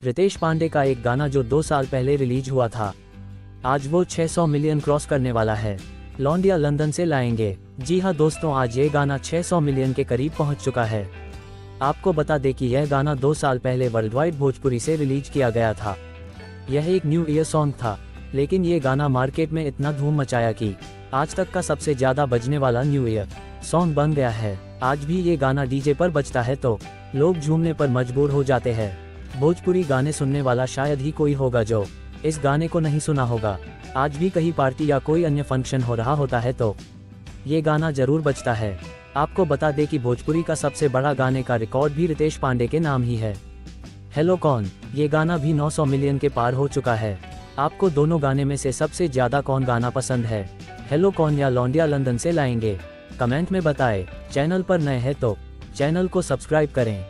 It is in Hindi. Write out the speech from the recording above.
रितेश पांडे का एक गाना जो 2 साल पहले रिलीज हुआ था, आज वो 600 मिलियन क्रॉस करने वाला है। लौंडिया लंदन से लाएंगे। जी हाँ दोस्तों, आज ये गाना 600 मिलियन के करीब पहुंच चुका है। आपको बता दें कि यह गाना 2 साल पहले वर्ल्ड वाइड भोजपुरी से रिलीज किया गया था। यह एक न्यू ईयर सॉन्ग था, लेकिन ये गाना मार्केट में इतना धूम मचाया कि आज तक का सबसे ज्यादा बजने वाला न्यू ईयर सॉन्ग बन गया है। आज भी ये गाना डीजे पर बजता है तो लोग झूमने पर मजबूर हो जाते हैं। भोजपुरी गाने सुनने वाला शायद ही कोई होगा जो इस गाने को नहीं सुना होगा। आज भी कहीं पार्टी या कोई अन्य फंक्शन हो रहा होता है तो ये गाना जरूर बजता है। आपको बता दें कि भोजपुरी का सबसे बड़ा गाने का रिकॉर्ड भी रितेश पांडे के नाम ही है। हेलो कौन, ये गाना भी 900 मिलियन के पार हो चुका है। आपको दोनों गाने में से सबसे ज्यादा कौन गाना पसंद है, हेलो कौन या लौंडिया लंदन से लाएंगे? कमेंट में बताएं। चैनल पर नए हैं तो चैनल को सब्सक्राइब करें।